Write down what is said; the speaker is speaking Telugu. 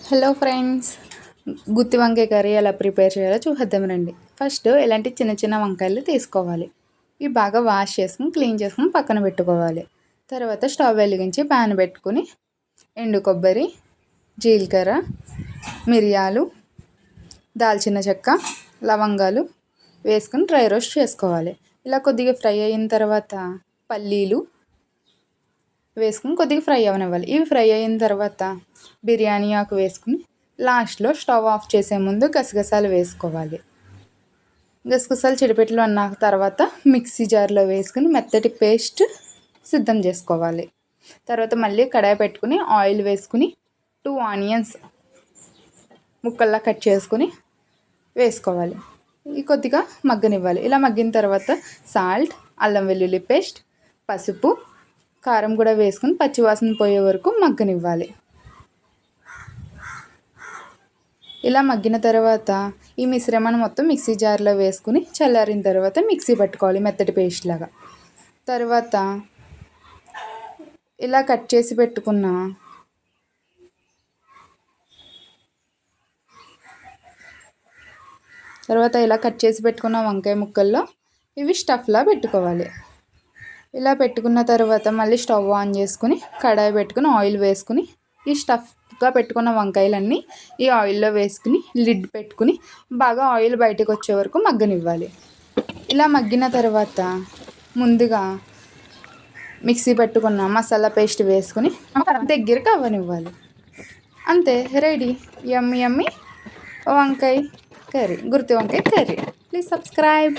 హలో ఫ్రెండ్స్, గుత్తి వంకాయ కర్రీ ఎలా ప్రిపేర్ చేయాలో చూద్దాం రండి. ఫస్ట్ ఇలాంటి చిన్న చిన్న వంకాయలు తీసుకోవాలి. ఇవి బాగా వాష్ చేసుకుని క్లీన్ చేసుకుని పక్కన పెట్టుకోవాలి. తర్వాత స్టవ్ వెలిగించి ప్యాన్ పెట్టుకుని ఎండు కొబ్బరి, జీలకర్ర, మిరియాలు, దాల్చిన చెక్క, లవంగాలు వేసుకుని డ్రై రోస్ట్ చేసుకోవాలి. ఇలా కొద్దిగా ఫ్రై అయిన తర్వాత పల్లీలు వేసుకుని కొద్దిగా ఫ్రై అవనివ్వాలి. ఇవి ఫ్రై అయిన తర్వాత బిర్యానీ ఆకు వేసుకుని లాస్ట్లో స్టవ్ ఆఫ్ చేసే ముందు గసగసాలు వేసుకోవాలి. గసగసాలు చిడిపెట్లు అన్న తర్వాత మిక్సీ జార్లో వేసుకుని మెత్తటి పేస్ట్ సిద్ధం చేసుకోవాలి. తర్వాత మళ్ళీ కడాయి పెట్టుకుని ఆయిల్ వేసుకుని 2 ఆనియన్స్ ముక్కల్లా కట్ చేసుకుని వేసుకోవాలి. ఇది కొద్దిగా మగ్గనివ్వాలి. ఇలా మగ్గిన తర్వాత సాల్ట్, అల్లం వెల్లుల్లి పేస్ట్, పసుపు, కారం కూడా వేసుకుని పచ్చివాసన పోయే వరకు మగ్గనివ్వాలి. ఇలా మగ్గిన తర్వాత ఈ మిశ్రమాన్ని మొత్తం మిక్సీ జార్లో వేసుకుని చల్లారిన తర్వాత మిక్సీ పట్టుకోవాలి మెత్తటి పేస్ట్ లాగా. తర్వాత ఇలా కట్ చేసి పెట్టుకున్న వంకాయ ముక్కల్లో ఇవి స్టఫ్లా పెట్టుకోవాలి. ఇలా పెట్టుకున్న తర్వాత మళ్ళీ స్టవ్ ఆన్ చేసుకుని కడాయి పెట్టుకుని ఆయిల్ వేసుకుని ఈ స్టఫ్గా పెట్టుకున్న వంకాయలన్నీ ఈ ఆయిల్లో వేసుకుని లిడ్ పెట్టుకుని బాగా ఆయిల్ బయటకు వచ్చే వరకు మగ్గనివ్వాలి. ఇలా మగ్గిన తర్వాత ముందుగా మిక్సీ పెట్టుకున్న మసాలా పేస్ట్ వేసుకుని దగ్గరికి అవ్వనివ్వాలి. అంతే, రెడీ. యమ్మీ యమ్మీ వంకాయ కర్రీ, గుత్తి వంకాయ కర్రీ. Please subscribe.